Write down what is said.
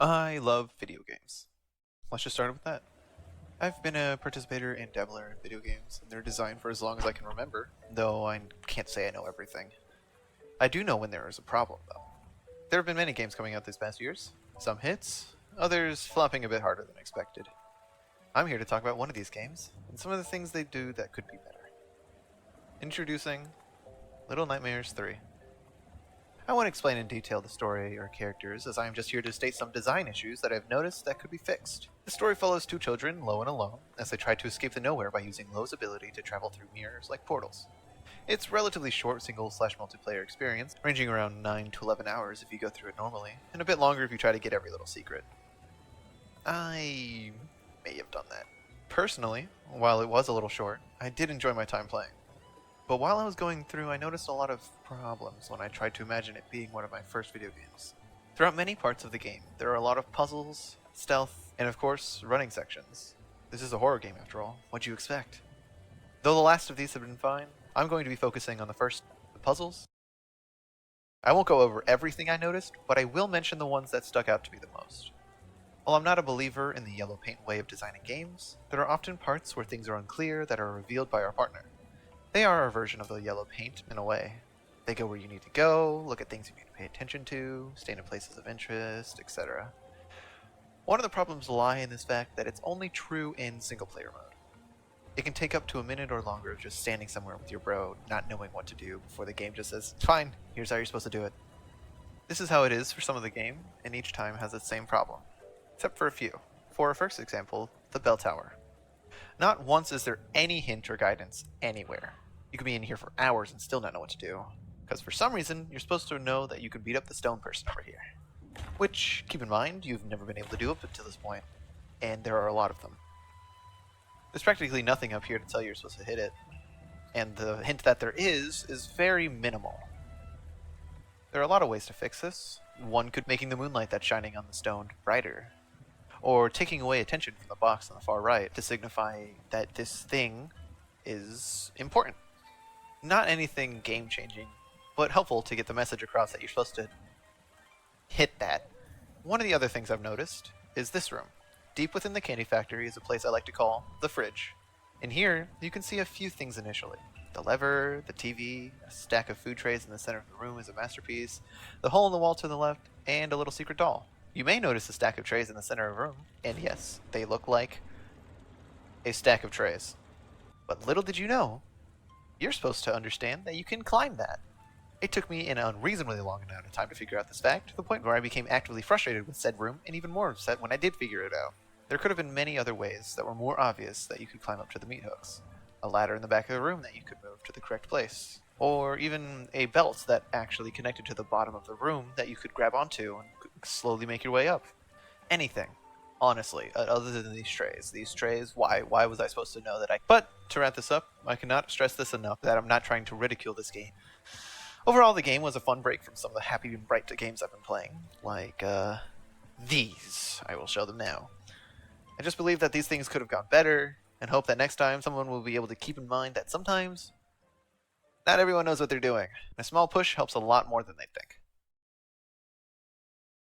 I love video games. Let's just start with that. I've been a participator and dabbler in video games, and they're designed for as long as I can remember, though I can't say I know everything. I do know when there is a problem, though. There have been many games coming out these past years. Some hits, others flopping a bit harder than expected. I'm here to talk about one of these games, and some of the things they do that could be better. Introducing Little Nightmares 3. I won't explain in detail the story or characters, as I am just here to state some design issues that I've noticed that could be fixed. The story follows two children, Lo and Alone, as they try to escape the nowhere by using Lo's ability to travel through mirrors like portals. It's a relatively short single/multiplayer experience, ranging around 9 to 11 hours if you go through it normally, and a bit longer if you try to get every little secret. I may have done that. Personally, while it was a little short, I did enjoy my time playing. But while I was going through, I noticed a lot of problems when I tried to imagine it being one of my first video games. Throughout many parts of the game, there are a lot of puzzles, stealth, and of course, running sections. This is a horror game after all. What'd you expect? Though the last of these have been fine, I'm going to be focusing on the first, the puzzles. I won't go over everything I noticed, but I will mention the ones that stuck out to me the most. While I'm not a believer in the yellow paint way of designing games, there are often parts where things are unclear that are revealed by our partner. They are our version of the yellow paint, in a way. They go where you need to go, look at things you need to pay attention to, stand in places of interest, etc. One of the problems lie in this fact that it's only true in single-player mode. It can take up to a minute or longer of just standing somewhere with your bro, not knowing what to do, before the game just says, fine, here's how you're supposed to do it. This is how it is for some of the game, and each time has the same problem. Except for a few. For our first example, the bell tower. Not once is there any hint or guidance anywhere. You could be in here for hours and still not know what to do. Because for some reason, you're supposed to know that you could beat up the stone person over here. Which, keep in mind, you've never been able to do up until this point. And there are a lot of them. There's practically nothing up here to tell you you're supposed to hit it. And the hint that there is very minimal. There are a lot of ways to fix this. One could making the moonlight that's shining on the stone brighter. Or taking away attention from the box on the far right to signify that this thing is important. Not anything game-changing, but helpful to get the message across that you're supposed to hit that. One of the other things I've noticed is this room. Deep within the candy factory is a place I like to call the fridge. In here, you can see a few things initially. The lever, the TV, a stack of food trays in the center of the room is a masterpiece, the hole in the wall to the left, and a little secret doll. You may notice a stack of trays in the center of the room, and yes, they look like a stack of trays. But little did you know, you're supposed to understand that you can climb that. It took me an unreasonably long amount of time to figure out this fact, to the point where I became actively frustrated with said room, and even more upset when I did figure it out. There could have been many other ways that were more obvious that you could climb up to the meat hooks. A ladder in the back of the room that you could move to the correct place. Or even a belt that actually connected to the bottom of the room that you could grab onto and slowly make your way up. Anything. Honestly, other than these trays. These trays, why was I supposed to know that But, to wrap this up, I cannot stress this enough that I'm not trying to ridicule this game. Overall, the game was a fun break from some of the happy and bright games I've been playing. Like, these. I will show them now. I just believe that these things could have gone better, and hope that next time someone will be able to keep in mind that sometimes not everyone knows what they're doing. A small push helps a lot more than they think.